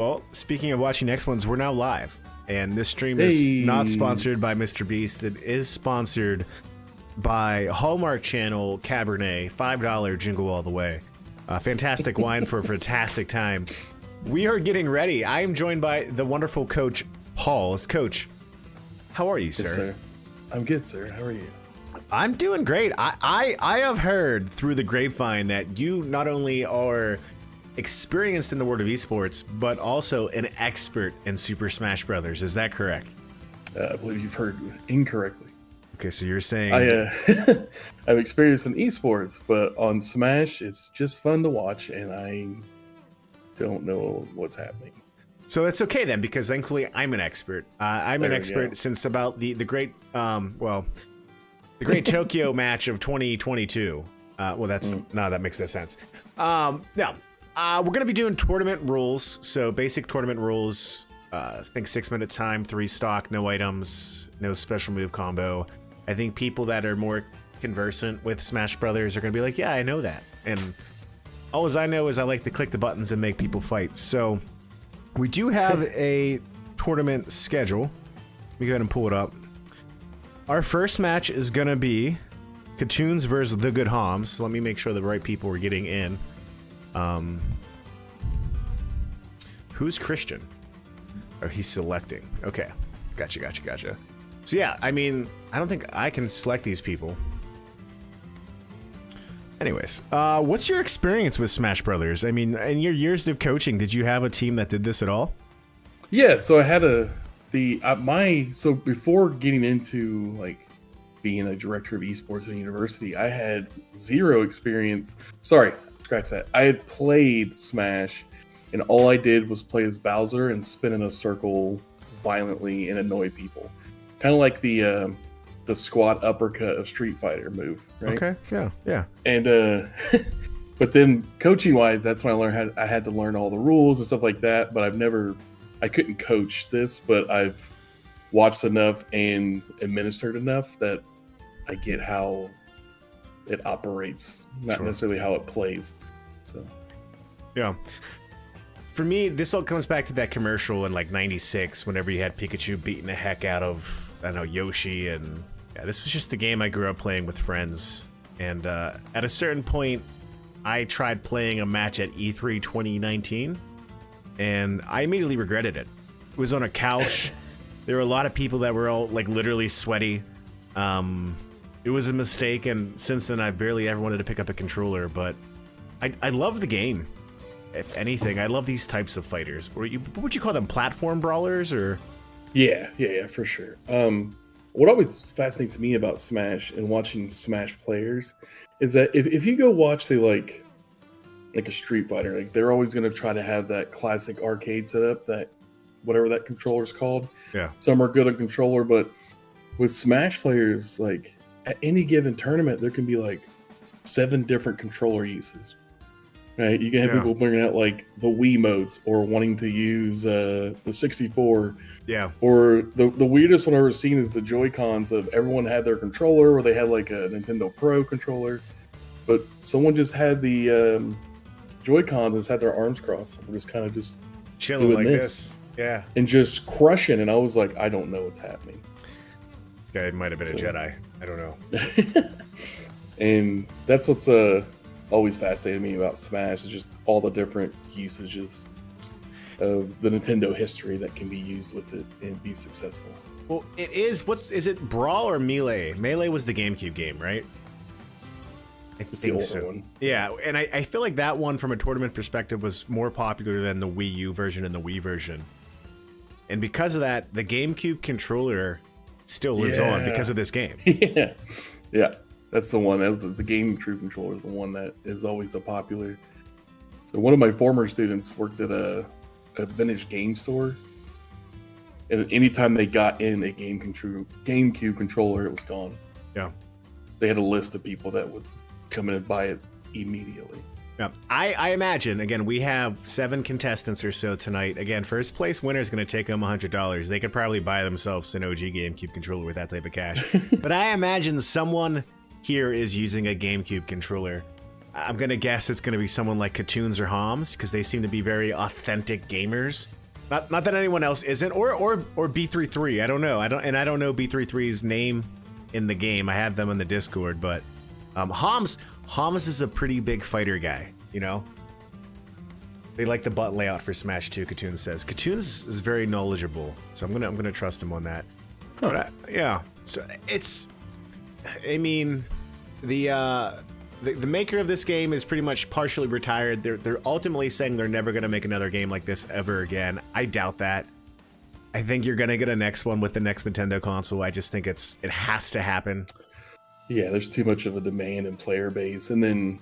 Well, speaking of watching next ones, we're now live. And this stream is not sponsored by Mr. Beast. It is sponsored by Hallmark Channel Cabernet, $5 Jingle All the Way. Fantastic wine for a fantastic time. We are getting ready. I am joined by the wonderful Coach Paul. Coach, how are you, sir? Yes, sir. I'm good, sir. How are you? I'm doing great. I have heard through the grapevine that you not only are experienced in the world of esports, but also an expert in Super Smash Brothers. Is that correct? I believe you've heard incorrectly. Okay, so you're saying... I'm experienced in esports, but on Smash, it's just fun to watch, and I don't know what's happening. So it's okay then, because thankfully I'm an expert. I'm an expert since about the great, the great Tokyo match of 2022. Well, that's no, that makes no sense. We're going to be doing tournament rules. So basic tournament rules, I think 6-minute time, 3 stock, no items, no special move combo. I think people that are more conversant with Smash Brothers are going to be like, yeah, I know that. And all I know is I like to click the buttons and make people fight. So we do have a tournament schedule. Let me go ahead and pull it up. Our first match is going to be Katoons versus the Good Homs. So let me make sure the right people are getting in. Who's Christian? Oh, he's selecting. Okay. Gotcha. So yeah, I mean, I don't think I can select these people. Anyways, what's your experience with Smash Brothers? I mean, in your years of coaching, did you have a team that did this at all? Yeah, so I had so before getting into like being a director of esports at a university, I had zero experience. Sorry, scratch that. I had played Smash, and all I did was play as Bowser and spin in a circle violently and annoy people. Kind of like the squat uppercut of Street Fighter move, right? Okay, yeah. And but then coaching wise, that's when I had to learn all the rules and stuff like that. But I couldn't coach this, but I've watched enough and administered enough that I get how it operates, not necessarily how it plays. So, yeah. For me, this all comes back to that commercial in like '96, whenever you had Pikachu beating the heck out of, I don't know, Yoshi, and yeah, this was just the game I grew up playing with friends. And at a certain point, I tried playing a match at E3 2019, and I immediately regretted it. It was on a couch. There were a lot of people that were all like literally sweaty. It was a mistake, and since then I've barely ever wanted to pick up a controller, but I love the game. If anything, I love these types of fighters. What would you call them? Platform brawlers, or? Yeah, for sure. What always fascinates me about Smash and watching Smash players is that if you go watch, say, like a Street Fighter, like they're always going to try to have that classic arcade setup, that whatever that controller's called. Yeah. Some are good on controller, but with Smash players, like at any given tournament, there can be like 7 different controller uses. Right, you can have people bringing out like the Wii modes or wanting to use the 64. Yeah. Or the weirdest one I've ever seen is the Joy-Cons of everyone had their controller, or they had like a Nintendo Pro controller, but someone just had the Joy-Cons and had their arms crossed. We're just kind of just chilling like this. Yeah. And just crushing. And I was like, I don't know what's happening. Guy might have been a Jedi. I don't know. And that's what's always fascinated me about Smash, is just all the different usages of the Nintendo history that can be used with it and be successful. Well, it is. Is it Brawl or Melee? Melee was the GameCube game, right? I think so. One. Yeah, and I feel like that one, from a tournament perspective, was more popular than the Wii U version and the Wii version. And because of that, the GameCube controller still lives on because of this game. Yeah. That's the one. That was the GameCube controller is the one that is always the popular. So one of my former students worked at a vintage game store, and anytime they got in a GameCube controller, it was gone. Yeah, they had a list of people that would come in and buy it immediately. Yeah, I imagine, again, we have 7 contestants or so tonight. Again, first place winner is going to take them $100. They could probably buy themselves an OG GameCube controller with that type of cash. But I imagine someone here is using a GameCube controller. I'm gonna guess it's gonna be someone like Katoons or Homs because they seem to be very authentic gamers. Not that anyone else isn't, or B33. I don't know. I don't know B33's name in the game. I have them on the Discord, but Homs is a pretty big fighter guy. You know, they like the butt layout for Smash 2. Katoons says Katoons is very knowledgeable, so I'm gonna trust him on that. Huh. But yeah, so it's. I mean, the maker of this game is pretty much partially retired. They're ultimately saying they're never going to make another game like this ever again. I doubt that. I think you're going to get a next one with the next Nintendo console. I just think it has to happen. Yeah, there's too much of a demand and player base, and then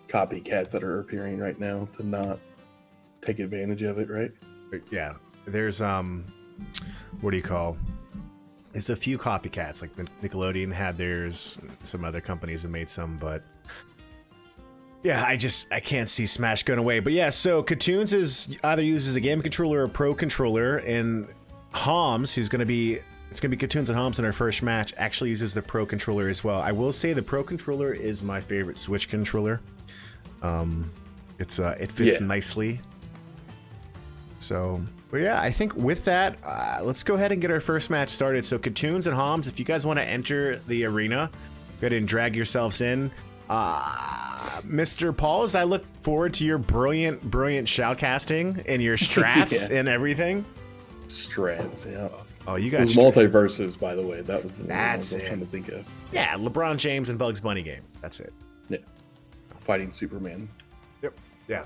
copycats that are appearing right now to not take advantage of it, right? Yeah, there's what do you call? There's a few copycats, like Nickelodeon had theirs, some other companies have made some, but yeah, I can't see Smash going away. But yeah, so Katoons is either uses a game controller or a pro controller, and Homs, it's gonna be Katoons and Homs in our first match, actually uses the pro controller as well. I will say the pro controller is my favorite Switch controller. It fits nicely. So, but yeah, I think with that, let's go ahead and get our first match started. So Katoons and Homs, if you guys want to enter the arena, go ahead and drag yourselves in. Mr. Pauls, I look forward to your brilliant shoutcasting and your strats and everything. Strats, yeah. Oh, you got multiverses, by the way. That was the one I was trying to think of. Yeah, LeBron James and Bugs Bunny game. That's it. Yeah. Fighting Superman. Yep. Yeah,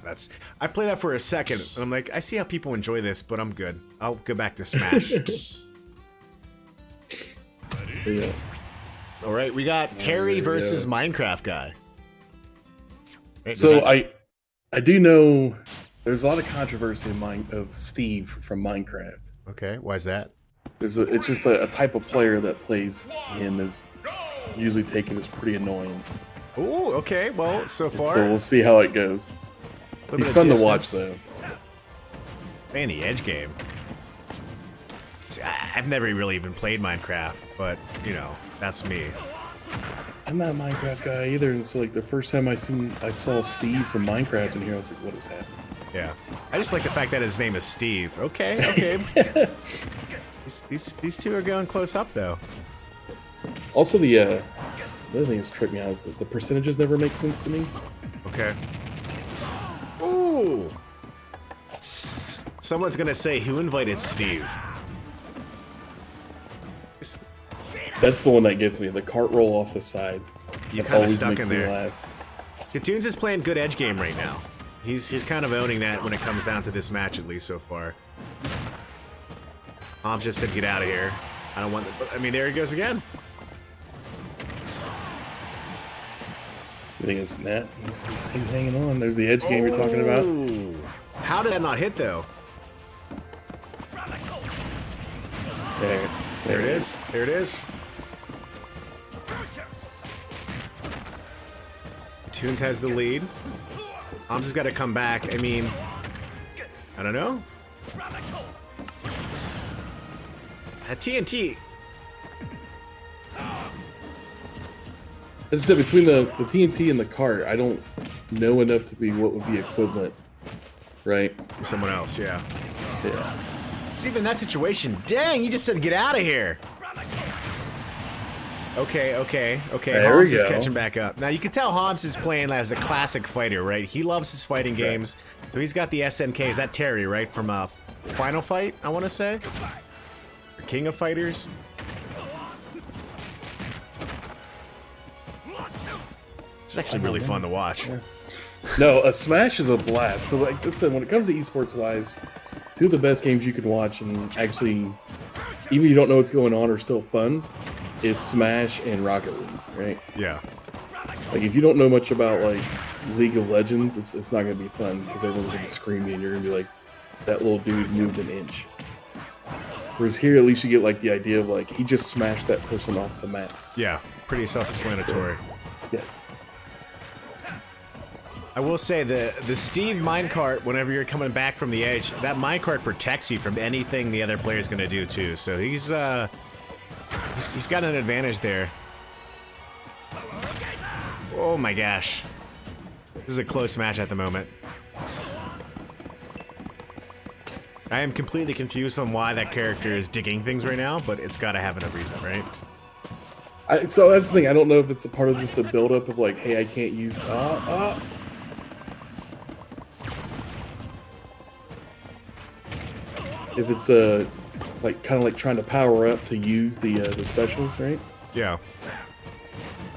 I played that for a second, and I'm like, I see how people enjoy this, but I'm good. I'll go back to Smash. Yeah. All right, we got Terry versus Minecraft guy. Right, so I do know there's a lot of controversy of Steve from Minecraft. Okay, why is that? It's just a type of player that plays him is usually taken as pretty annoying. Oh, okay. Well, so far. So we'll see how it goes. He's fun to watch, though. Man, the Edge game. See, I've never really even played Minecraft, but, you know, that's me. I'm not a Minecraft guy either, and so like the first time I saw Steve from Minecraft in here, I was like, what is happening? Yeah. I just like the fact that his name is Steve. Okay. These two are going close up, though. Also, the other thing that's tripped me out is that the percentages never make sense to me. Okay. Ooh! Someone's gonna say, who invited Steve? That's the one that gets me. The cart roll off the side. You kind of stuck in there. Katoons is playing good Edge game right now. He's kind of owning that when it comes down to this match, at least so far. Homs just said, get out of here. I don't want it. I mean, there he goes again. You think it's Nat? He's hanging on. There's the Edge game you're talking about. How did that not hit, though? There it is. There it is. Katoons has the lead. Homs has got to come back. I mean, I don't know. At TNT. I just said between the TNT and the cart, I don't know enough to be what would be equivalent, right? Someone else, yeah. Yeah. It's even that situation. Dang, you just said get out of here. Okay. There Homs we is go. catching back up. Now, you can tell Homs is playing as a classic fighter, right? He loves his fighting games. So he's got the SNK. Is that Terry, right? From Final Fight, I want to say? Or King of Fighters? It's actually really fun to watch. Yeah. No, a Smash is a blast. So, like I said, when it comes to esports-wise, two of the best games you can watch and actually, even if you don't know what's going on, are still fun, is Smash and Rocket League, right? Yeah. Like, if you don't know much about, like, League of Legends, it's not going to be fun because everyone's going to be screaming and you're going to be like, that little dude moved an inch. Whereas here, at least you get, like, the idea of, like, he just smashed that person off the map. Yeah, pretty self-explanatory. Yes. I will say the Steve minecart, whenever you're coming back from the edge, that minecart protects you from anything the other player's gonna do too. So he's got an advantage there. Oh my gosh. This is a close match at the moment. I am completely confused on why that character is digging things right now, but it's got to have a reason, right? So that's the thing. I don't know if it's a part of just the buildup of like, hey, I can't use if it's like kind of like trying to power up to use the specials, right? Yeah.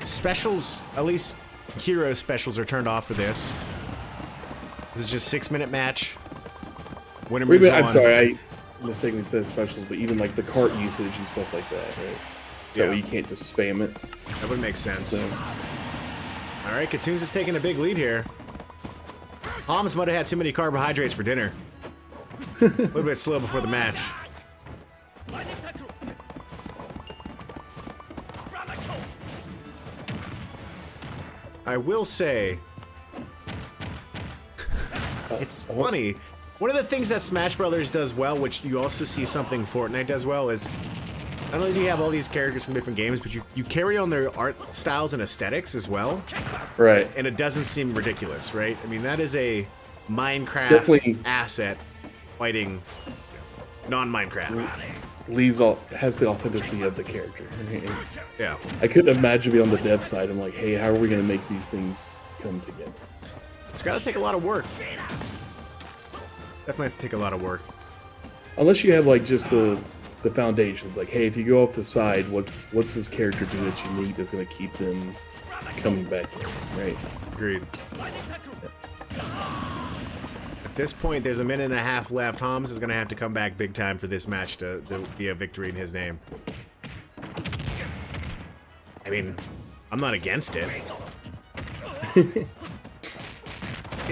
Specials, at least hero specials, are turned off for this. This is just 6-minute match. Winner moves on. I'm sorry, I mistakenly said specials, but even like the cart usage and stuff like that, right? So you can't just spam it. That would make sense. So. All right, Katoons is taking a big lead here. Homs might have had too many carbohydrates for dinner. A little bit slow before the match. I will say, it's funny. One of the things that Smash Brothers does well, which you also see something Fortnite does well, is not only do you have all these characters from different games, but you carry on their art styles and aesthetics as well. Right. And it doesn't seem ridiculous, right? I mean, that is a Minecraft asset fighting non-Minecraft. Has the authenticity of the character. Yeah. I couldn't imagine being on the dev side. I'm like, hey, how are we going to make these things come together? It's got to take a lot of work. Definitely has to take a lot of work. Unless you have like just the foundations. Like, hey, if you go off the side, what's this character do that you need that's going to keep them coming back in, right? Agreed. At this point, there's a minute and a half left. Homs is going to have to come back big time for this match to be a victory in his name. I mean, I'm not against it. And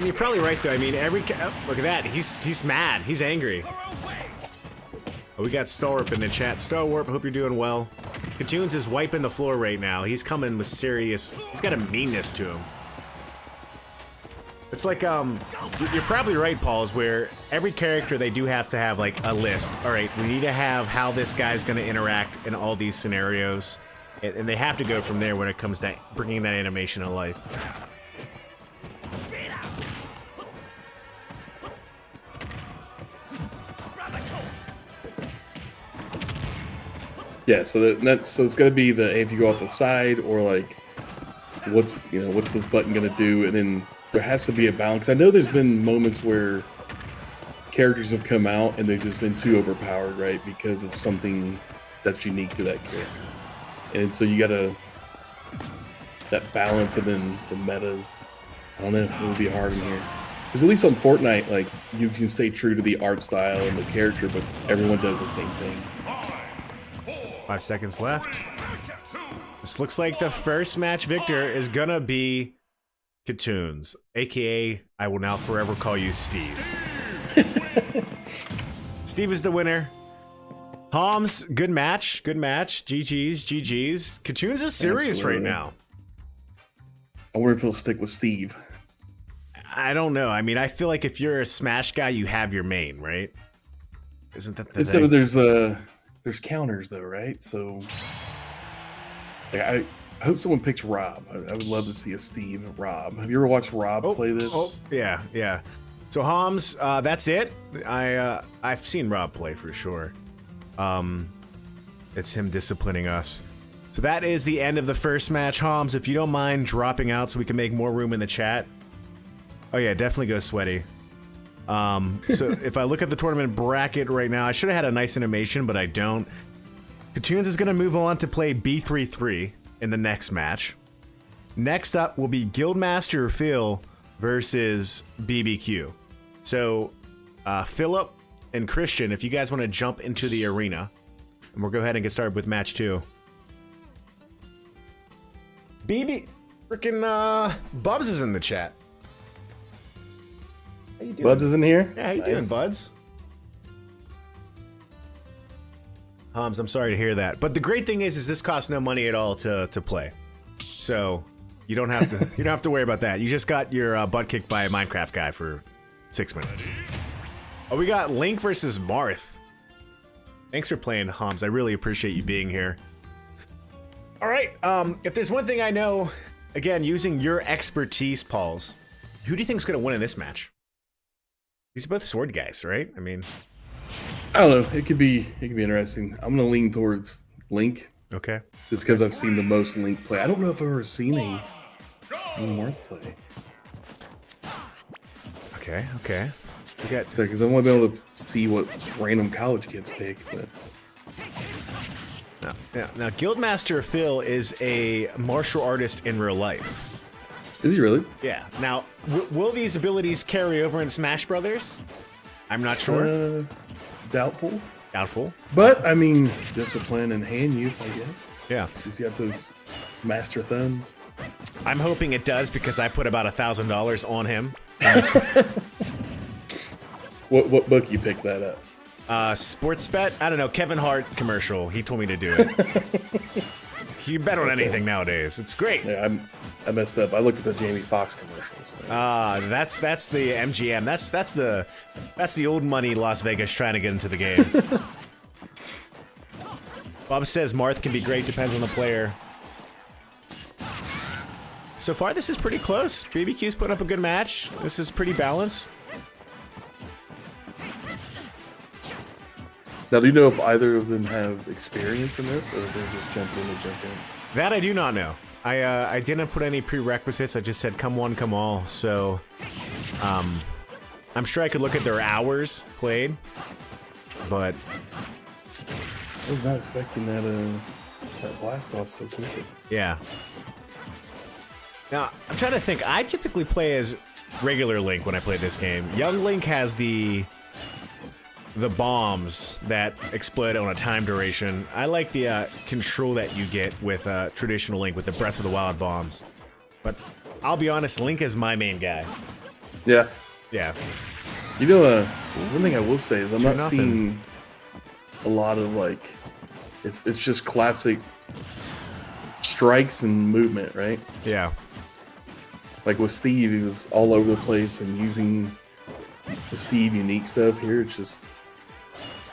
you're probably right, though. I mean, look at that. He's mad. He's angry. Oh, we got Starwarp in the chat. Starwarp, hope you're doing well. Katoons is wiping the floor right now. He's coming with serious... He's got a meanness to him. It's like, you're probably right, Paul, is where every character, they do have to have, like, a list. All right, we need to have how this guy's going to interact in all these scenarios. And they have to go from there when it comes to bringing that animation to life. Yeah, so it's gonna be the hey, if you go off the side or like what's this button gonna do, and then there has to be a balance. I know there's been moments where characters have come out and they've just been too overpowered, right, because of something that's unique to that character, and so you gotta that balance, and then the metas. I don't know, it would be hard in here. Because at least on Fortnite, like you can stay true to the art style and the character, but everyone does the same thing. 5 seconds left. This looks like the first match victor is gonna be Katoons, aka I will now forever call you Steve. Steve is the winner. Homs, good match, good match. GG's, GG's. Katoons is serious right now. I wonder if he'll stick with Steve. I don't know. I mean, I feel like if you're a Smash guy, you have your main, right? Isn't that the thing? There's counters though, right? So like, I hope someone picks Rob. I would love to see a Steve Rob. Have you ever watched Rob play this? Oh, yeah, yeah. So Homs, that's it. I've seen Rob play for sure. It's him disciplining us. So that is the end of the first match. Homs, if you don't mind dropping out so we can make more room in the chat. Oh yeah, definitely go sweaty. So if I look at the tournament bracket right now, I should have had a nice animation, but I don't. Katoons is going to move on to play B33 in the next match. Next up will be Guildmaster Phil versus BBQ. So Philip and Christian, if you guys want to jump into the arena, and we'll go ahead and get started with match 2. Freaking Bubs is in the chat. How you doing? Buds is in here? Yeah, how you doing, Buds? Homs, I'm sorry to hear that. But the great thing is this costs no money at all to play. So you don't have to worry about that. You just got your butt kicked by a Minecraft guy for 6 minutes. Oh, we got Link versus Marth. Thanks for playing, Homs. I really appreciate you being here. All right, if there's one thing I know, again, using your expertise, Pauls, Who do you think's going to win in this match? These are both sword guys, right? I mean, I don't know. It could be interesting. I'm gonna lean towards Link. Okay. Just because I've seen the most Link play. I don't know if I've ever seen a Marth play. Okay. We got because I've only been able to see what random college kids pick. But now Guildmaster Phil is a martial artist in real life. Is he really? Yeah. Now, will these abilities carry over in Smash Brothers? I'm not sure. Doubtful. But I mean, discipline and hand use, I guess. Yeah. Does he have those master thumbs? I'm hoping it does because I put about $1,000 on him. What book you picked that up? Sports bet? I don't know. Kevin Hart commercial. He told me to do it. You bet on anything nowadays. It's great. Yeah, I messed up. I looked at the Jamie Foxx commercials. That's the MGM. That's the old money Las Vegas trying to get into the game. Bob says Marth can be great, depends on the player. So far, this is pretty close. BBQ's putting up a good match. This is pretty balanced. Now, do you know if either of them have experience in this, or if they're just jumping in to jump in? That I do not know. I didn't put any prerequisites. I just said come one, come all. So, I'm sure I could look at their hours played, but I was not expecting that blast off so quickly. Yeah. Now, I'm trying to think. I typically play as regular Link when I play this game. Young Link has the bombs that explode on a time duration. I like the control that you get with traditional Link with the Breath of the Wild bombs. But I'll be honest, Link is my main guy. Yeah. Yeah. You know, one thing I will say is I'm not seeing a lot of like, it's just classic strikes and movement, right? Yeah. Like with Steve, he was all over the place and using the Steve unique stuff. Here, it's just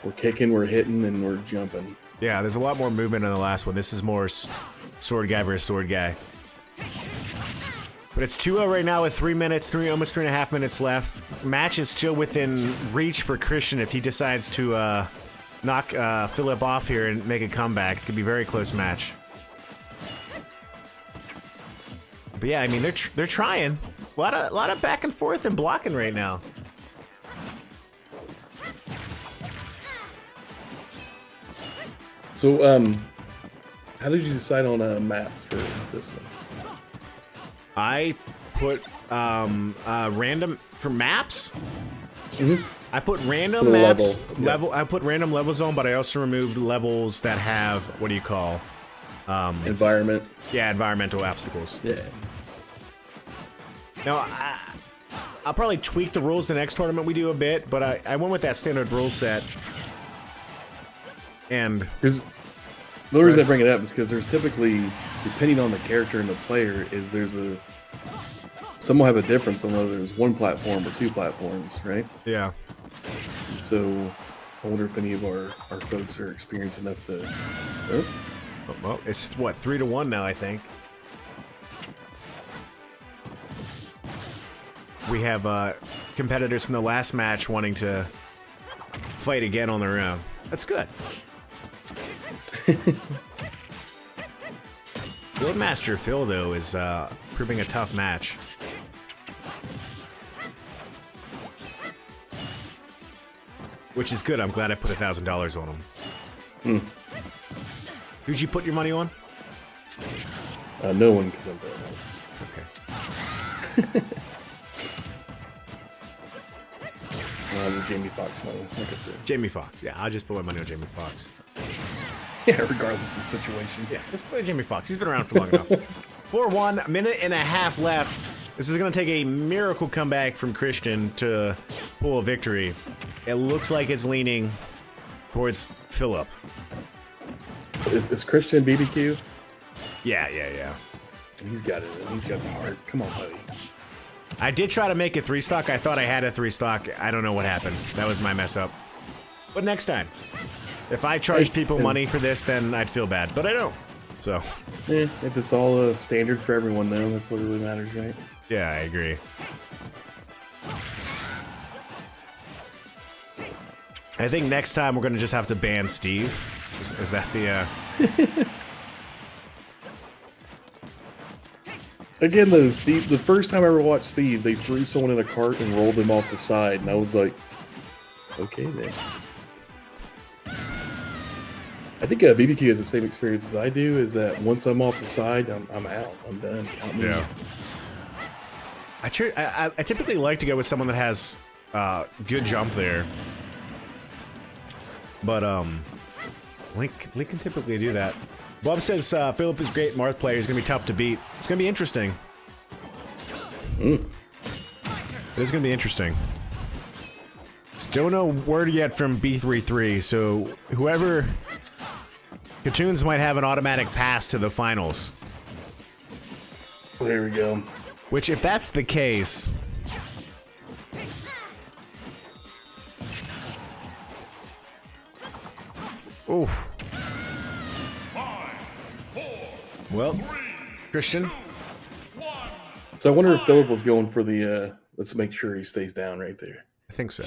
we're kicking, we're hitting, and we're jumping. Yeah, there's a lot more movement in the last one. This is more sword guy versus sword guy. But it's 2-0 right now with 3 minutes, almost 3.5 minutes left. Match is still within reach for Christian if he decides to knock Philip off here and make a comeback. It could be a very close match. But yeah, I mean they're trying. A lot of back and forth and blocking right now. So, how did you decide on maps for this one? I put random for maps. Mm-hmm. I put random maps level. I put random levels on, but I also removed levels that have what do you call environment? Yeah, environmental obstacles. Yeah. Now I'll probably tweak the rules the next tournament we do a bit, but I went with that standard rule set. And because the reason I bring it up is because there's typically, depending on the character and the player, some will have a difference on whether there's one platform or two platforms, right? Yeah. So I wonder if any of our folks are experienced enough to. Well, it's what 3-1 now, I think. We have competitors from the last match wanting to fight again on their own. That's good. Guildmaster Phil, though, is proving a tough match. Which is good. I'm glad I put $1,000 on him. Who'd you put your money on? No one, because I'm broke. Okay. The Jamie Foxx money, like I said. Jamie Foxx. Yeah, I'll just put my money on Jamie Foxx. Yeah, regardless of the situation. Yeah, just put Jamie Foxx. He's been around for long enough. 4-1, minute and a half left. This is going to take a miracle comeback from Christian to pull a victory. It looks like it's leaning towards Philip. Is Christian BBQ? Yeah. He's got it. He's got the heart. Come on, buddy. I did try to make a 3-stock. I thought I had a 3-stock. I don't know what happened. That was my mess up. But next time. If I charged people money for this, then I'd feel bad. But I don't. So. Yeah, if it's all standard for everyone, though, that's what really matters, right? Yeah, I agree. I think next time we're gonna just have to ban Steve. Is that the? Again, though, Steve. The first time I ever watched Steve, they threw someone in a cart and rolled them off the side, and I was like, okay, then. I think BBQ has the same experience as I do. Is that once I'm off the side, I'm out. I'm done. Yeah. I typically like to go with someone that has good jump there, but Link can typically do that. Bob says Philip is great Marth player. He's gonna be tough to beat. It's gonna be interesting. It's gonna be interesting. Still no word yet from B33, so whoever Cartoons might have an automatic pass to the finals. There we go. Which, if that's the case, oof. Well, Christian. So I wonder if Philip was going for the let's make sure he stays down right there. I think so.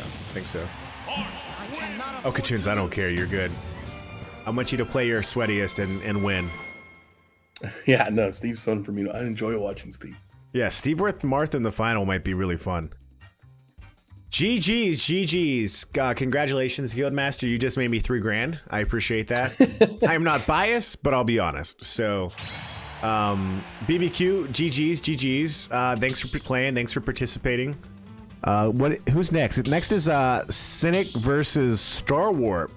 Oh, Cartoons, I don't care. You're good. I want you to play your sweatiest and win. Yeah, no, Steve's fun for me. I enjoy watching Steve. Yeah, Steve with Martha in the final might be really fun. GG's. Congratulations, Guildmaster. You just made me $3 grand. I appreciate that. I am not biased, but I'll be honest. So, BBQ, GG's. Thanks for playing. Thanks for participating. Who's next? Next is Cynic versus Star Warp.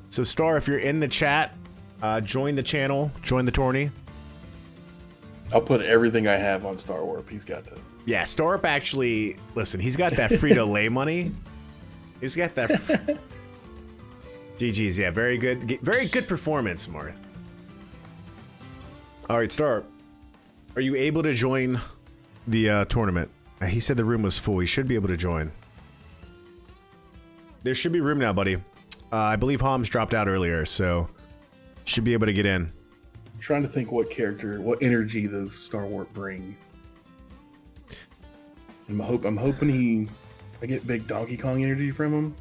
So Star, if you're in the chat, join the channel, join the tourney. I'll put everything I have on Star Warp. He's got this. Yeah, Star Warp actually, listen, he's got that free-to-lay money. He's got that. GG's, yeah, very good performance, Marth. All right, Star, are you able to join the tournament? He said the room was full. He should be able to join. There should be room now, buddy. I believe Homs dropped out earlier, so should be able to get in. I'm trying to think what character, what energy does Star Warp bring. I'm hoping I get big Donkey Kong energy from him.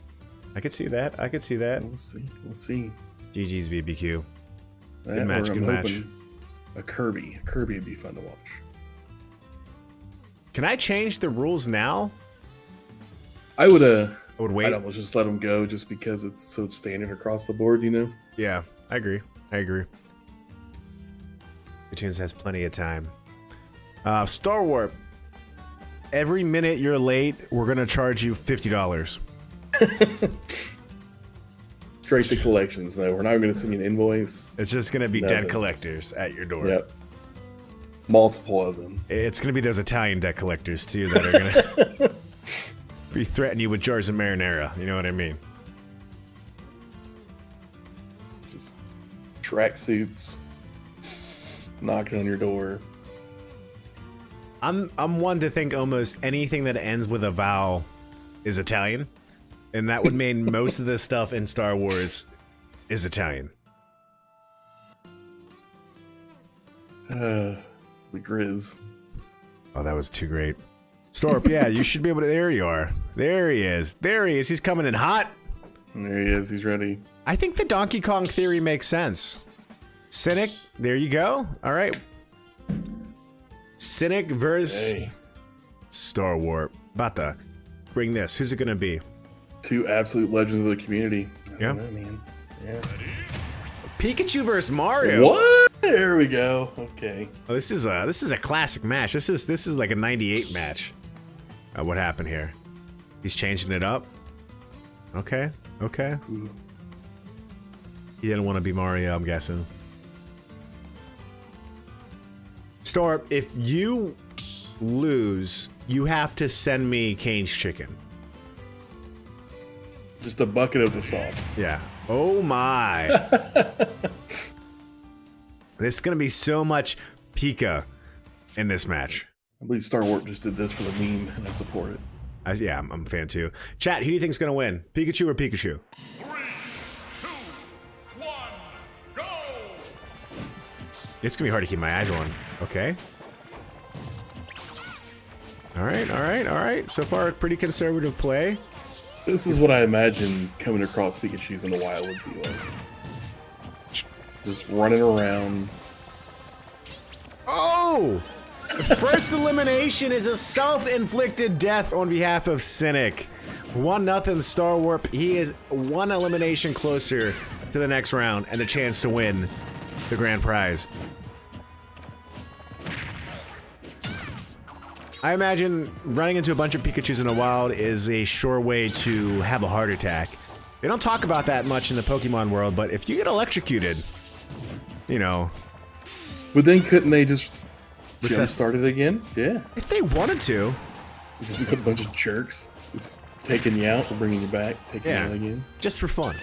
I could see that. We'll see. GG's BBQ. That, good match. A Kirby would be fun to watch. Can I change the rules now? I would wait. I'd almost just let them go just because it's so standard across the board, you know? Yeah, I agree. Cartoons has plenty of time. Star Warp. Every minute you're late, we're gonna charge you $50. Straight to collections, though. We're not going to send you an invoice. It's just gonna be debt collectors at your door. Yep. Multiple of them. It's gonna be those Italian debt collectors too that are gonna be threatening you with jars of marinara. You know what I mean? Just tracksuits knocking on your door. I'm one to think almost anything that ends with a vowel is Italian, and that would mean most of the stuff in Star Wars is Italian. The Grizz. Oh, that was too great. Storp, yeah, you should be able to. There you are. There he is. He's coming in hot. There he is. He's ready. I think the Donkey Kong theory makes sense. Cynic, there you go. All right. Cynic versus Star Warp. About to bring this. Who's it going to be? Two absolute legends of the community. Yeah. I don't know, man. Yeah. Pikachu versus Mario. What? There we go. Okay. Oh, this is a classic match. This is like a '98 match. What happened here? He's changing it up. Okay. Ooh. He didn't want to be Mario, I'm guessing. Storp, if you lose, you have to send me Kane's chicken. Just a bucket of the sauce. Yeah. Oh my. There's gonna be so much Pika in this match. I believe Star Warp just did this for the meme, and I support it. Yeah, I'm a fan too. Chat, who do you think's gonna win? Pikachu or Pikachu? 3, 2, 1, go! It's gonna be hard to keep my eyes on. Okay. All right. So far, pretty conservative play. This is what I imagine coming across Pikachus in the wild would be like. Just running around. Oh! First elimination is a self-inflicted death on behalf of Cynic. 1-0 Star Warp. He is one elimination closer to the next round and a chance to win the grand prize. I imagine running into a bunch of Pikachus in the wild is a sure way to have a heart attack. They don't talk about that much in the Pokemon world, but if you get electrocuted, you know. But then couldn't they just jump start it again? Yeah. If they wanted to. Just a bunch of jerks. Just taking you out and bringing you back, taking you out again. Just for fun.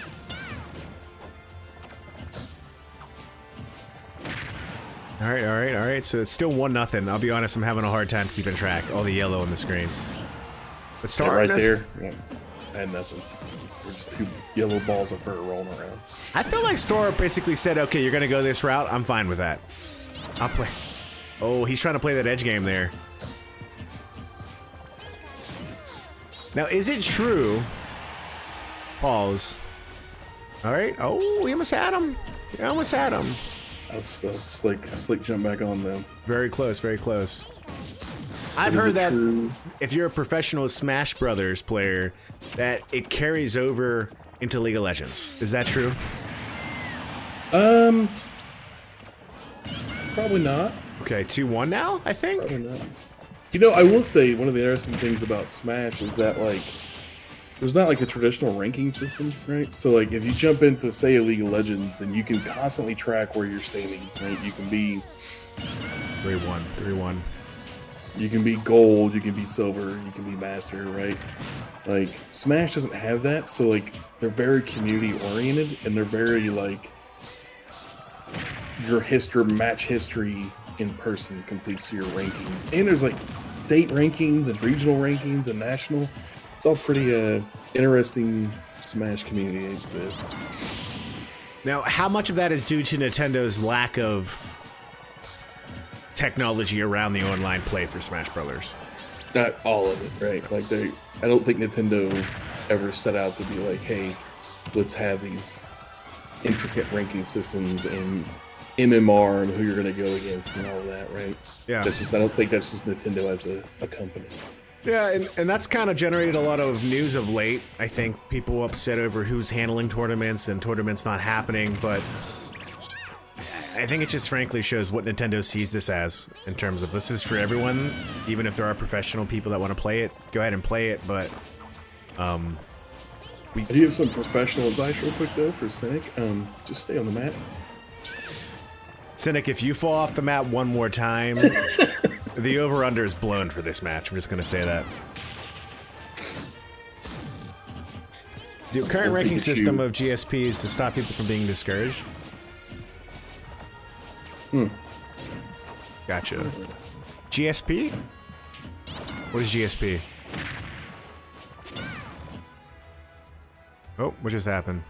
All right. So it's still 1-0. I'll be honest, I'm having a hard time keeping track. All the yellow on the screen. But Star right there. Yeah. I had nothing. We're just two yellow balls of fur rolling around. I feel like Star basically said, okay, you're going to go this route. I'm fine with that. I'll play. Oh, he's trying to play that edge game there. Now, is it true? Pause. All right. Oh, he almost had him. He almost had him. That's like slick jump back on them. Very close, very close. I've heard that if you're a professional Smash Brothers player, that it carries over into League of Legends. Is that true? Probably not. Okay, 2-1 now, I think? Probably not. You know, I will say one of the interesting things about Smash is that, like, there's not like a traditional ranking system, right? So, like, if you jump into, say, a League of Legends, and you can constantly track where you're standing, right? You can be 3-1. You can be gold, you can be silver, you can be master, right? Like, Smash doesn't have that, so, like, they're very community-oriented, and they're very, like, your match history in person completes your rankings. And there's, like, state rankings and regional rankings and national. It's all pretty interesting Smash community that exists. Now, how much of that is due to Nintendo's lack of technology around the online play for Smash Brothers? Not all of it, right? Like, I don't think Nintendo ever set out to be like, hey, let's have these intricate ranking systems and MMR and who you're going to go against and all of that, right? Yeah. I don't think that's just Nintendo as a company. Yeah, and that's kind of generated a lot of news of late. I think people upset over who's handling tournaments and tournaments not happening, but I think it just frankly shows what Nintendo sees this as in terms of this is for everyone, even if there are professional people that want to play it, go ahead and play it, but do you have some professional advice real quick though for Cynic? Just stay on the mat. Cynic, if you fall off the mat one more time, the over-under is blown for this match. I'm just going to say that. The current ranking system of GSP is to stop people from being discouraged. Gotcha. GSP? What is GSP? Oh, what just happened?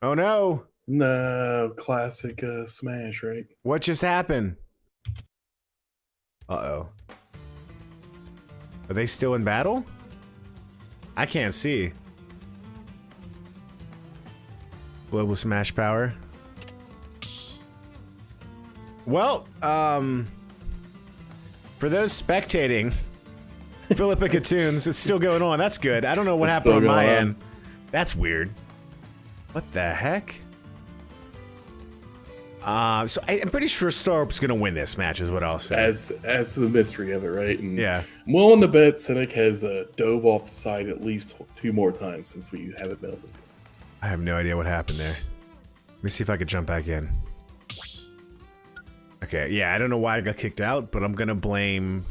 Oh no! No, classic Smash, right? What just happened? Uh-oh. Are they still in battle? I can't see. Global Smash Power. Well, for those spectating, Philippa Katoons, it's still going on. That's good. I don't know what happened on my end. That's weird. What the heck? So I'm pretty sure Starup's gonna win this match, is what I'll say. Adds to the mystery of it, right? And yeah. I'm willing to bet Cynic has dove off the side at least 2 more times since we haven't been able to do it. I have no idea what happened there. Let me see if I could jump back in. Okay, yeah, I don't know why I got kicked out, but I'm gonna blame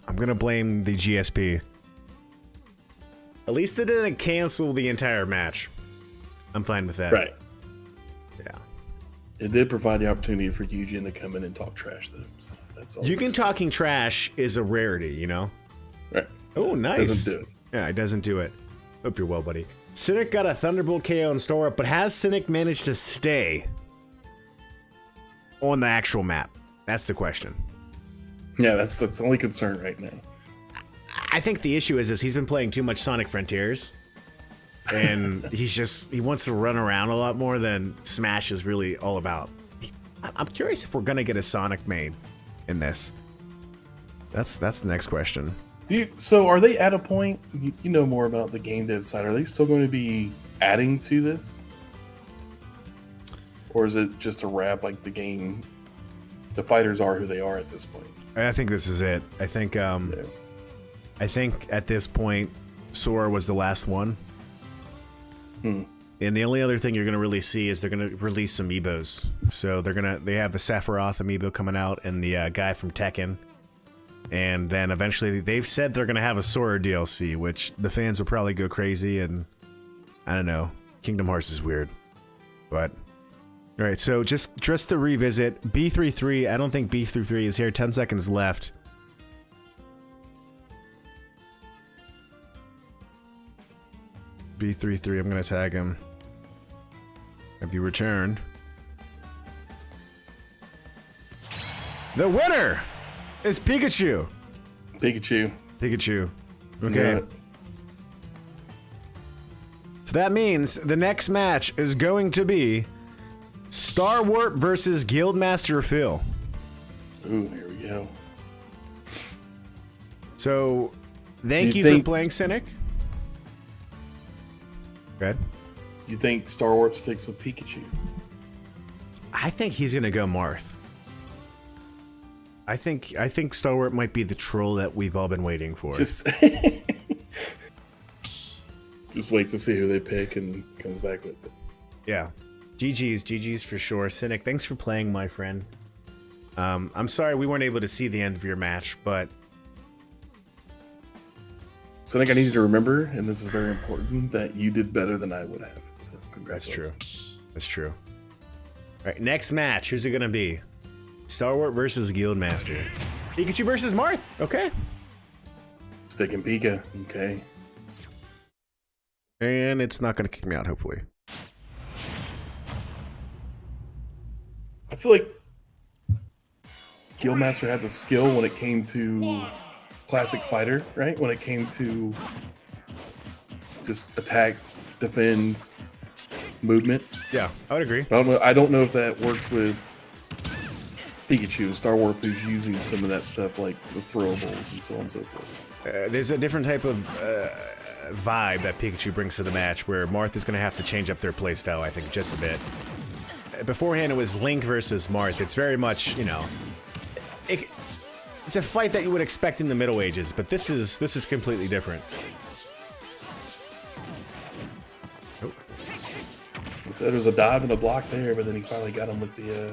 the GSP. At least they didn't cancel the entire match. I'm fine with that. Right. Yeah. It did provide the opportunity for Eugene to come in and talk trash, though. So that's all. Eugen talking trash is a rarity, you know? Right. Oh, nice. Doesn't do it. Yeah, it doesn't do it. Hope you're well, buddy. Cynic got a Thunderbolt KO in store up, but has Cynic managed to stay on the actual map? That's the question. Yeah, that's the only concern right now. I think the issue is he's been playing too much Sonic Frontiers. And he wants to run around a lot more than Smash is really all about. I'm curious if we're gonna get a Sonic main in this. That's the next question. So are they at a point, you know more about the game dev side, are they still going to be adding to this? Or is it just a wrap, like the game, the fighters are who they are at this point? I think this is it. I think at this point, Sora was the last one. And the only other thing you're gonna really see is they're gonna release some amiibos. So they have the Sephiroth amiibo coming out and the guy from Tekken. And then eventually they've said they're gonna have a Sora DLC, which the fans will probably go crazy, and I don't know. Kingdom Hearts is weird. But alright, so just to revisit, B33, I don't think B33 is here. 10 seconds left. B33, I'm gonna tag him. Have you returned? The winner is Pikachu! Pikachu. Okay. Yeah. So that means the next match is going to be Star Warp versus Guildmaster Phil. Ooh, here we go. So, thank you for playing Cynic. Good. You think Star Warp sticks with Pikachu? I think he's gonna go Marth. I think Star Warp might be the troll that we've all been waiting for. Just wait to see who they pick and comes back with it. Yeah. GG's for sure. Cynic, thanks for playing, my friend. I'm sorry we weren't able to see the end of your match, but Cynic, I need you to remember, and this is very important, that you did better than I would have. So congratulations. That's true. All right, next match. Who's it gonna be? Star Wars versus Guildmaster. Pikachu versus Marth. Okay. Sticking Pika. Okay. And it's not gonna kick me out, hopefully. I feel like Guildmaster had the skill when it came to classic fighter, right? When it came to just attack, defend, movement. Yeah, I would agree. I don't know if that works with Pikachu. Star Warp is using some of that stuff, like the throwables and so on and so forth. There's a different type of vibe that Pikachu brings to the match, where Marth is going to have to change up their playstyle, I think, just a bit. Beforehand, it was Link versus Marth. It's very much, you know, it's a fight that you would expect in the Middle Ages, but this is completely different. Oh. He said there was a dodge and a block there, but then he finally got him with the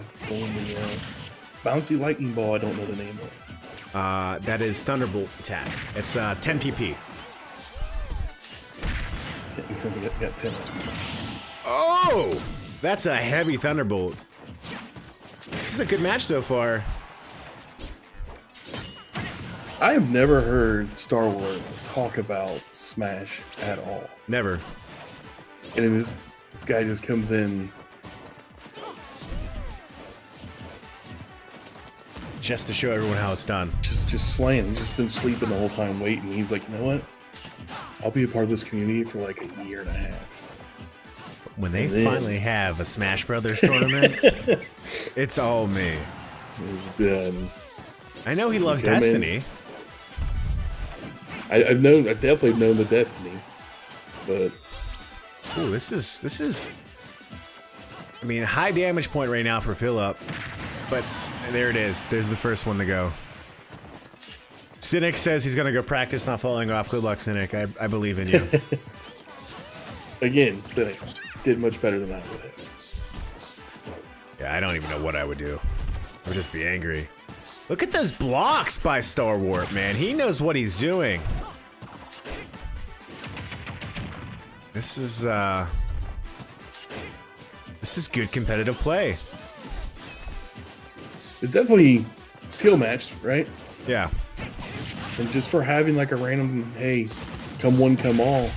bouncy lightning ball. I don't know the name of it. That is Thunderbolt attack. It's 10 PP. Got 10. Oh! That's a heavy Thunderbolt. This is a good match so far. I have never heard Star Wars talk about Smash at all. Never. And then this guy just comes in. Just to show everyone how it's done. Just slaying. He's just been sleeping the whole time waiting. He's like, you know what? I'll be a part of this community for like a year and a half. When they finally have a Smash Brothers tournament, it's all me. It's done. I know he loves Destiny. I've definitely known the Destiny, but ooh, this is. I mean, high damage point right now for Philip, but there it is. There's the first one to go. Cynic says he's gonna go practice not falling off. Good luck, Cynic. I believe in you. Again, Cynic did much better than I would have. Yeah, I don't even know what I would do. I would just be angry. Look at those blocks by Star Warp, man. He knows what he's doing. This is good competitive play. It's definitely skill matched, right? Yeah. And just for having like a random, hey, come one, come all.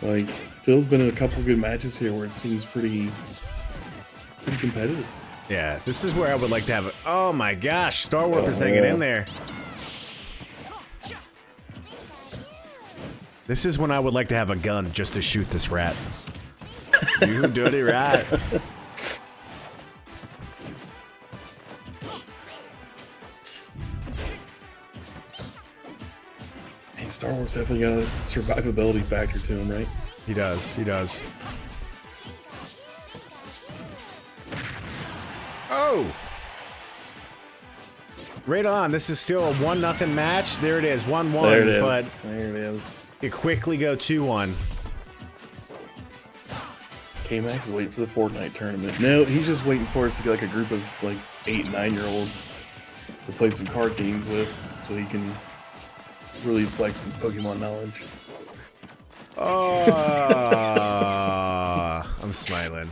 Like, Phil's been in a couple good matches here where it seems pretty competitive. Yeah, this is where I would like to have it. Oh my gosh, Star Warp is hanging in there. This is when I would like to have a gun just to shoot this rat. You dirty rat. Man, Star Wars definitely got a survivability factor to him, right? He does. He does. Oh! Right on. This is still a 1-0 match. There it is. 1-1. There it is. But there it is. it quickly go 2-1. K-Max is waiting for the Fortnite tournament. No, he's just waiting for us to get like a group of like 8, 9-year-olds to play some card games with, so he can really flex his Pokemon knowledge. Oh, I'm smiling.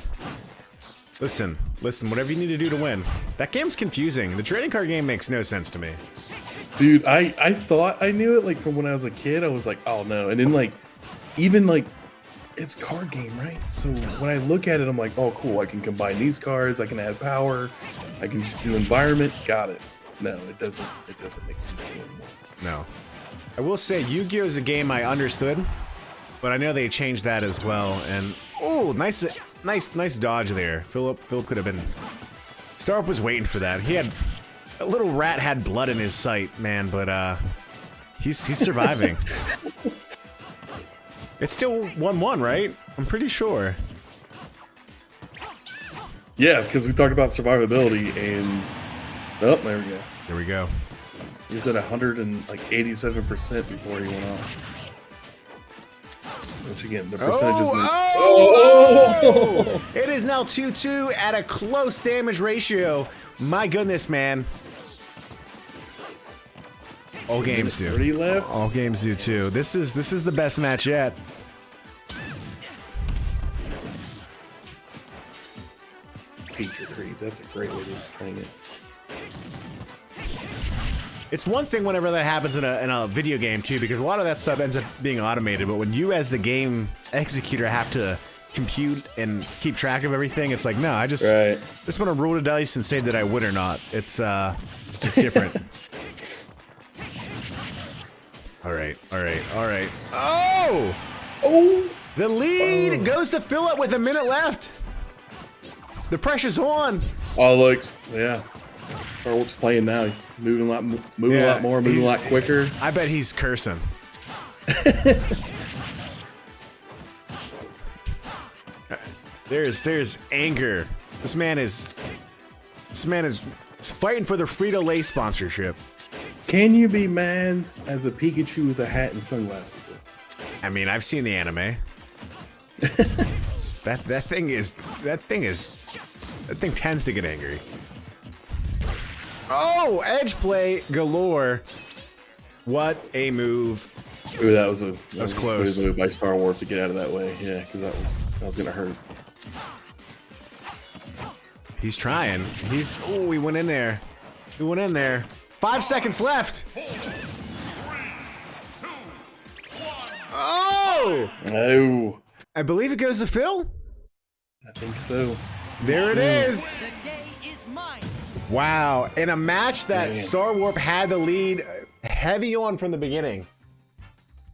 Listen, whatever you need to do to win. That game's confusing. The trading card game makes no sense to me. Dude, I thought I knew it like from when I was a kid. I was like, oh no. And then like, even like, it's card game, right? So when I look at it, I'm like, oh cool, I can combine these cards, I can add power, I can just do environment, got it. No, it doesn't make sense anymore. No. I will say Yu-Gi-Oh! Is a game I understood, but I know they changed that as well. And oh, nice dodge there. Philip could have been. Starp was waiting for that. He had a little rat had blood in his sight, man, but he's surviving. It's still 1-1, right? I'm pretty sure. Yeah, because we talked about survivability, and oh, there we go. There we go. He's at 187% before he went off. Which again, the percentages. Oh! It is now 2-2 at a close damage ratio. My goodness, man. All games do. 30 left. All games do too. This is the best match yet. Feature creep. That's a great way to explain it. It's one thing whenever that happens in a video game too, because a lot of that stuff ends up being automated. But when you, as the game executor, have to compute and keep track of everything, it's like, no, I just want to roll the dice and say that I would or not. It's just different. All right. Oh! The lead goes to Philip with a minute left. The pressure's on. Oh, look, yeah. Star Wars playing now. Moving a lot more, moving a lot quicker. I bet he's cursing. There's anger. This man is fighting for the Frito-Lay sponsorship. Can you be mad as a Pikachu with a hat and sunglasses though? I mean, I've seen the anime. that thing tends to get angry. Oh, edge play galore. What a move. Ooh, that was close. A smooth move by Star Wars to get out of that way. Yeah, because that was gonna hurt. He's trying. He went in there. 5 seconds left. 4, 3, 2, 1. Oh! Oh, I believe it goes to Phil. I think so. There it is. Wow. In a match that Star Warp had the lead heavy on from the beginning.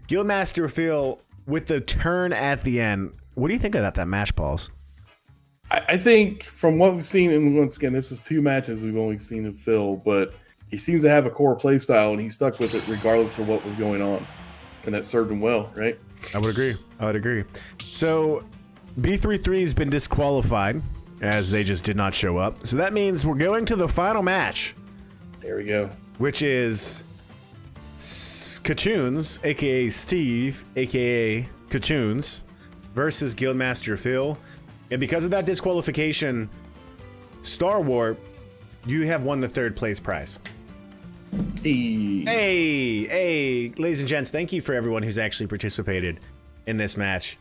Guildmaster Phil with the turn at the end. What do you think of that match, Pauls? I think from what we've seen, and once again, this is 2 matches we've only seen of Phil, but he seems to have a core play style, and he stuck with it regardless of what was going on. And that served him well, right? I would agree. So B33 has been disqualified as they just did not show up. So that means we're going to the final match. There we go. Which is Kachoons, aka Steve, aka Kachoons, versus Guildmaster Phil. And because of that disqualification, Star Warp, you have won the 3rd place prize. Hey, ladies and gents, thank you for everyone who's actually participated in this match.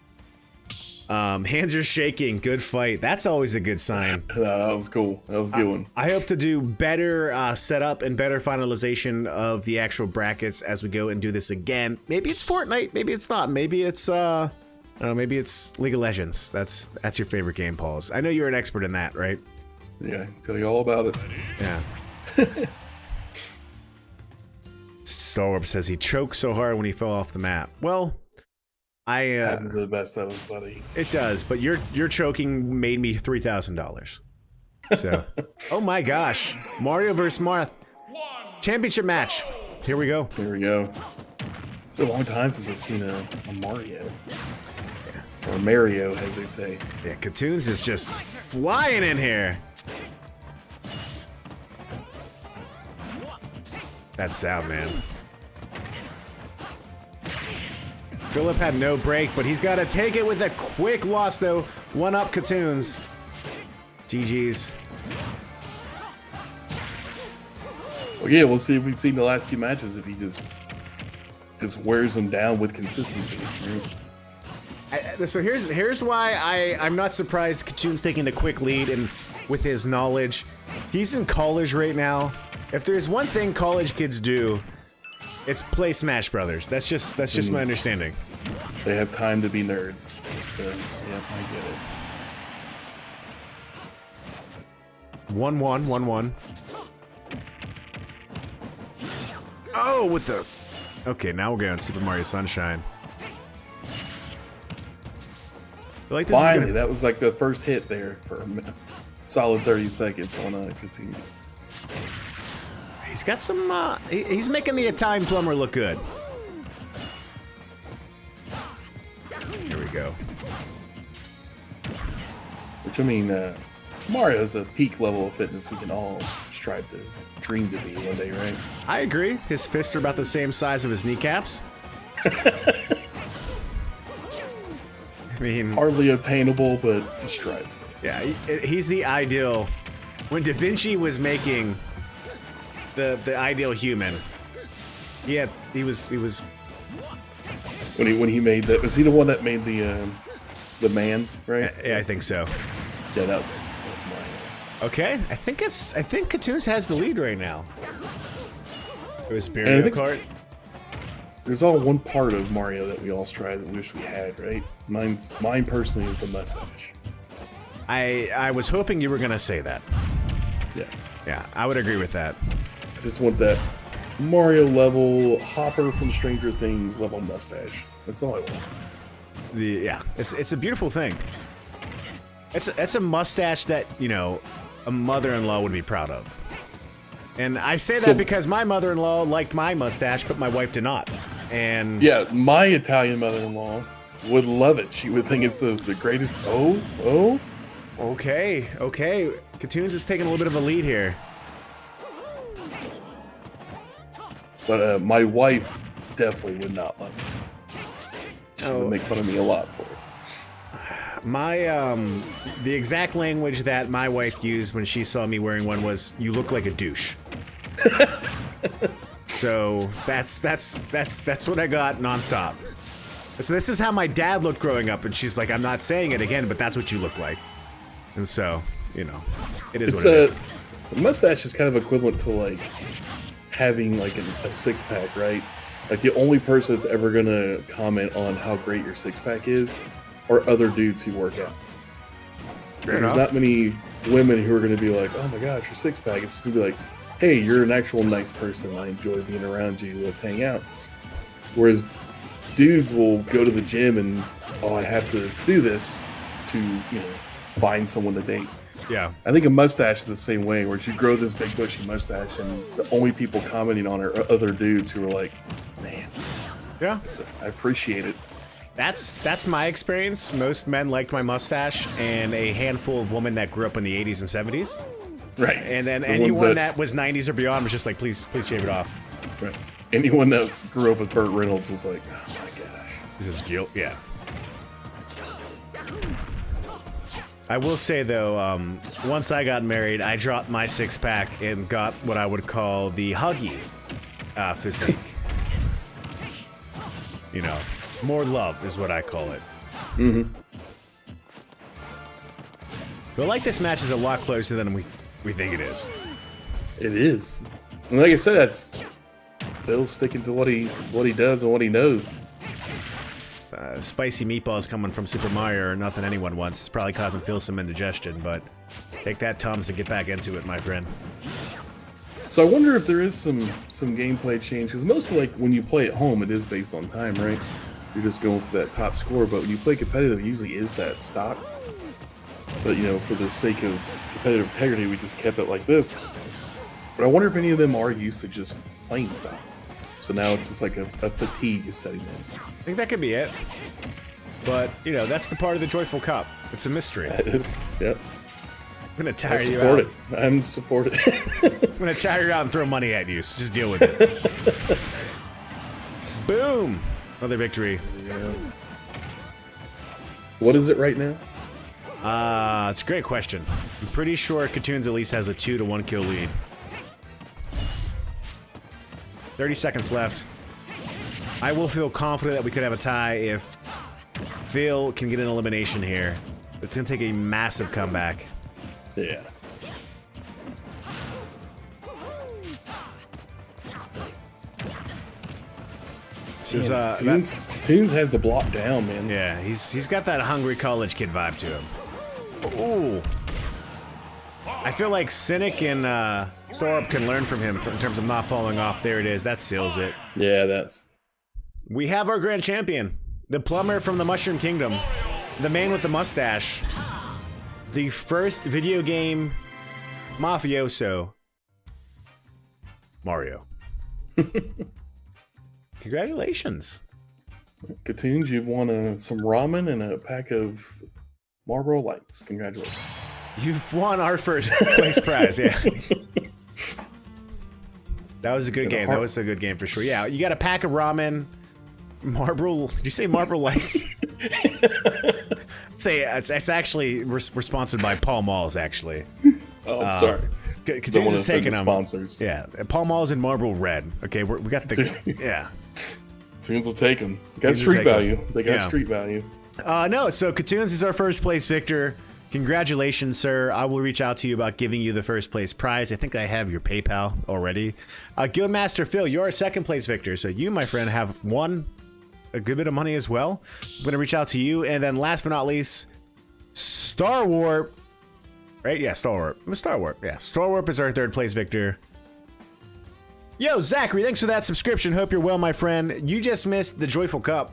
Hands are shaking. Good fight. That's always a good sign. That was cool. That was a good one. I hope to do better setup and better finalization of the actual brackets as we go and do this again. Maybe it's Fortnite. Maybe it's not. Maybe it's I don't know. Maybe it's League of Legends. That's your favorite game, Pauls. I know you're an expert in that, right? Yeah, I can tell you all about it. Yeah. Star Warp says he choked so hard when he fell off the map. Well, Happens to the best of us, buddy. It does, but your choking made me $3,000. So, oh my gosh, Mario vs. Marth, championship match. Here we go. There we go. It's been a long time since I've seen a Mario. Or Mario, as they say. Yeah, Katoons is just flying in here. That sound, man. Philip had no break, but he's got to take it with a quick loss, though. One up, Katoons. GG's. Well, yeah, we'll see if we've seen the last two matches if he just wears them down with consistency. Right? So here's why I'm not surprised Katoon's taking the quick lead, and with his knowledge, he's in college right now. If there's one thing college kids do, it's play Smash Brothers. That's just my understanding. They have time to be nerds. So, yeah, I get it. 1-1. Oh, with the... Okay, now we're going Super Mario Sunshine. I like this. Finally, that was like the first hit there for a solid 30 seconds on continues. He's got some, he's making the Italian plumber look good. Here we go. Which, I mean, Mario's a peak level of fitness we can all strive to dream to be one day, right? I agree. His fists are about the same size of his kneecaps. I mean... Hardly obtainable, but to strive. Yeah, he's the ideal... When Da Vinci was making... The ideal human. Yeah, he was. When he made that, was he the one that made the man, right? Yeah, I think so. Yeah, that was mine. Okay, I think Katoons has the lead right now. It was Mario Kart. There's all one part of Mario that we all strive that we wish we had, right? Mine personally is the mustache. I was hoping you were gonna say that. Yeah. Yeah, I would agree with that. I just want that Mario level Hopper from Stranger Things level mustache. That's all I want. Yeah, it's a beautiful thing. It's a mustache that, you know, a mother-in-law would be proud of. And I say that because my mother-in-law liked my mustache, but my wife did not. And yeah, my Italian mother-in-law would love it. She would think it's the greatest. Oh. Okay. Katoons is taking a little bit of a lead here. But my wife definitely would not love it. She would make fun of me a lot for it. My, the exact language that my wife used when she saw me wearing one was, "You look like a douche." So that's what I got nonstop. So this is how my dad looked growing up, and she's like, "I'm not saying it again, but that's what you look like." And so, you know, it is what it is. A mustache is kind of equivalent to like having like a six-pack, right? Like the only person that's ever gonna comment on how great your six-pack is are other dudes who work out. There's not many women who are gonna be like, "Oh my gosh, your six-pack." It's gonna be like, "Hey, you're an actual nice person. I enjoy being around you. Let's hang out." Whereas dudes will go to the gym and, "Oh, I have to do this to, you know, find someone to date." Yeah. I think a mustache is the same way, where you grow this big bushy mustache and the only people commenting on it are other dudes who are like, "Man, yeah, I appreciate it." That's my experience. Most men liked my mustache, and a handful of women that grew up in the 80s and 70s. Right. And then anyone that was 90s or beyond was just like, please shave it off. Right. Anyone that grew up with Burt Reynolds was like, "Oh my gosh. This is guilt." Yeah. I will say though, once I got married, I dropped my six-pack and got what I would call the huggy physique. You know, more love is what I call it. Mm-hmm. Feel like this match is a lot closer than we think it is. It is. And like I said, that's Bill sticking to what he does and what he knows. Spicy meatballs coming from Super Mario are nothing anyone wants. It's probably causing Phil some indigestion, but take that, Tums, and get back into it, my friend. So I wonder if there is some gameplay change, because mostly like when you play at home, it is based on time, right? you're just going for that top score. But when you play competitive, it usually is that stock. But you know, for the sake of competitive integrity, we just kept it like this. But I wonder if any of them are used to just playing stock. So now it's just like a fatigue is setting in. I think that could be it. But, you know, that's the part of the Joyful Cup. It's a mystery. That is, yep. I'm going to tire you out. I'm supported. I'm going to tire you out and throw money at you, so just deal with it. Boom! Another victory. Yeah. What is it right now? It's a great question. I'm pretty sure Katoons at least has a 2 to 1 kill lead. 30 seconds left. I will feel confident that we could have a tie if Phil can get an elimination here. It's going to take a massive comeback. Yeah. This is, Katoons has the block down, man. yeah, he's got that hungry college kid vibe to him. Ooh. I feel like Cynic and Storup can learn from him in terms of not falling off. There it is. That seals it. Yeah, that's... We have our grand champion. The plumber from the Mushroom Kingdom. The man with the mustache. The first video game mafioso. Mario. Congratulations. Katoons, you've won some ramen and a pack of Marlboro Lights. Congratulations. You've won our first place prize, yeah. That was a good game. That was a good game for sure. Yeah, you got a pack of ramen, Marlboro. Did you say Marlboro Lights? Say it's actually sponsored by Paul Malls, actually. Oh, sorry. Katoons is taking them. Sponsors. Yeah, Paul Malls and Marlboro Red. Okay, we got the yeah. Katoons will take them. They got street value. They got street value. No, so Katoons is our first place victor. Congratulations, sir. I will reach out to you about giving you the first place prize. I think I have your PayPal already. Guildmaster Phil, you're a second place victor. So you, my friend, have won a good bit of money as well. I'm going to reach out to you. And then last but not least, Star Warp. Right? Yeah, Star Warp. Star Warp. Yeah, Star Warp is our third place victor. Yo, Zachary, thanks for that subscription. Hope you're well, my friend. You just missed the Joyful Cup.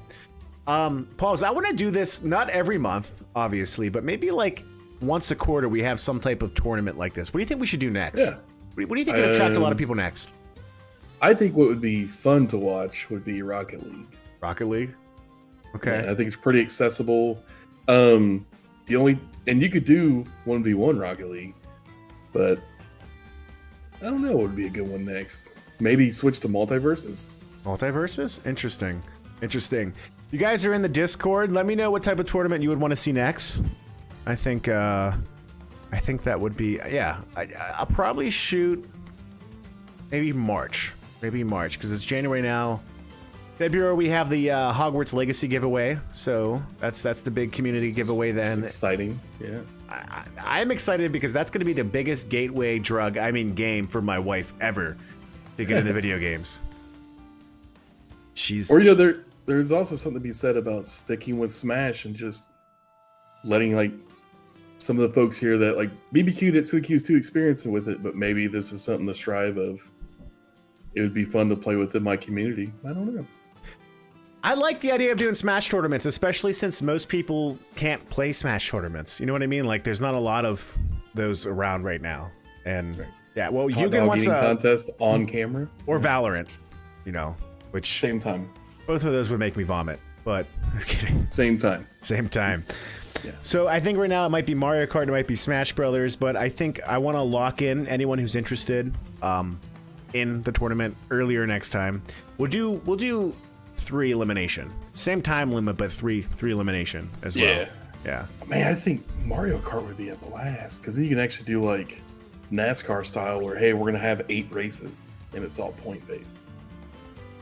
Pauls, I want to do this not every month, obviously, but maybe like once a quarter we have some type of tournament like this. What do you think we should do next? Yeah. What do you think would attract a lot of people next? I think what would be fun to watch would be Rocket League. Rocket League? Okay. Yeah, I think it's pretty accessible. And you could do 1v1 Rocket League, but I don't know what would be a good one next. Maybe switch to multiverses. Multiverses? Interesting. You guys are in the Discord. Let me know what type of tournament you would want to see next. I think that would be, yeah. I'll probably shoot maybe March, because it's January now. February we have the Hogwarts Legacy giveaway, so that's the big community giveaway then. It's exciting, yeah. I'm excited because that's going to be the biggest gateway game for my wife ever to get into video games. There's also something to be said about sticking with Smash and just letting like some of the folks here that like BBQ at CQ's too experiencing with it, but maybe this is something to strive of. It would be fun to play with in my community. I don't know. I like the idea of doing Smash tournaments, especially since most people can't play Smash tournaments. You know what I mean? Like, there's not a lot of those around right now. And yeah, well, Yugen wants a contest on camera or Valorant, which same time. Both of those would make me vomit, but I'm kidding. Same time. Yeah. So I think right now it might be Mario Kart, it might be Smash Brothers, but I think I want to lock in anyone who's interested in the tournament earlier next time. We'll do 3 elimination, same time limit, but three elimination as well. Yeah. Man, I think Mario Kart would be a blast because then you can actually do like NASCAR style, where hey, we're gonna have 8 races and it's all point based.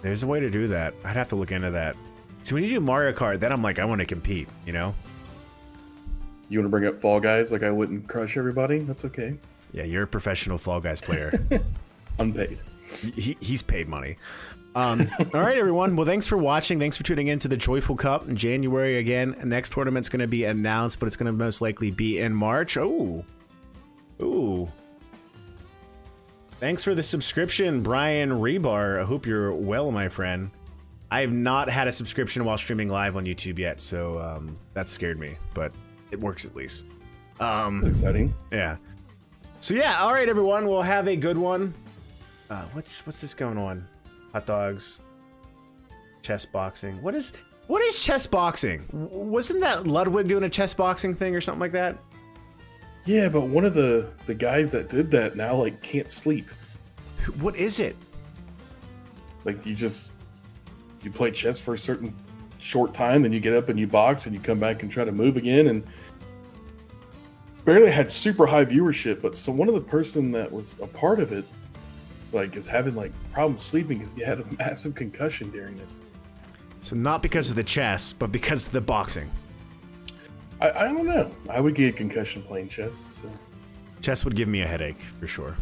There's a way to do that. I'd have to look into that. So when you do Mario Kart, then I'm like, I want to compete, You want to bring up Fall Guys? Like I wouldn't crush everybody. That's okay. Yeah, you're a professional Fall Guys player. Unpaid. He's paid money. All right, everyone. Well, thanks for watching. Thanks for tuning in to the Joyful Cup in January again. Next tournament's going to be announced, but it's going to most likely be in March. Ooh. Thanks for the subscription, Brian Rebar. I hope you're well, my friend. I have not had a subscription while streaming live on YouTube yet, so that scared me, but it works at least. That's exciting. Yeah. So yeah, all right, everyone, we'll have a good one. What's this going on? Hot dogs, chess boxing. What is chess boxing? Wasn't that Ludwig doing a chess boxing thing or something like that? Yeah, but one of the guys that did that now like can't sleep. What is it? Like you play chess for a certain short time, then you get up and you box and you come back and try to move again, and barely had super high viewership, but so one of the person that was a part of it like is having like problems sleeping because he had a massive concussion during it. So not because of the chess, but because of the boxing. I don't know. I would get a concussion playing chess. So. Chess would give me a headache for sure.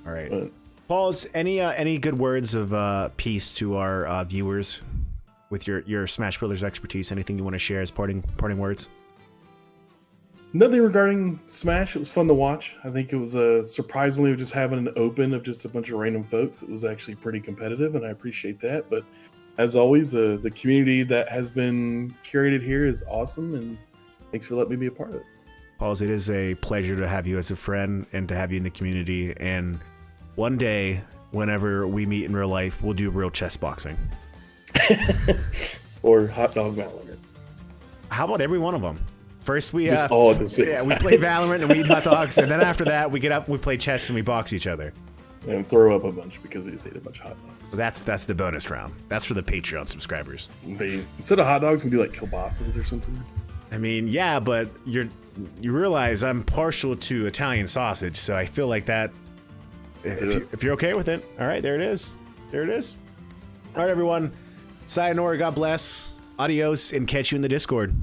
All right. But, Pauls, any good words of peace to our viewers with your Smash Brothers expertise? Anything you want to share as parting words? nothing regarding Smash. It was fun to watch. I think it was surprisingly just having an open of just a bunch of random folks. It was actually pretty competitive, and I appreciate that. But as always, the community that has been curated here is awesome, and thanks for letting me be a part of it. Pauls, it is a pleasure to have you as a friend and to have you in the community. And one day, whenever we meet in real life, we'll do real chess boxing. Or hot dog Valorant. How about every one of them? First we Just all at the same yeah, we time. play Valorant and we eat hot dogs, and then after that we get up, we play chess, and we box each other. And throw up a bunch because we just ate a bunch of hot dogs. So that's the bonus round. That's for the Patreon subscribers. Instead of hot dogs, we do like kielbasa's or something. I mean, yeah, but you realize I'm partial to Italian sausage, so I feel like that. If you're okay with it, all right, there it is. There it is. All right, everyone. Sayonara, God bless. Adios, and catch you in the Discord.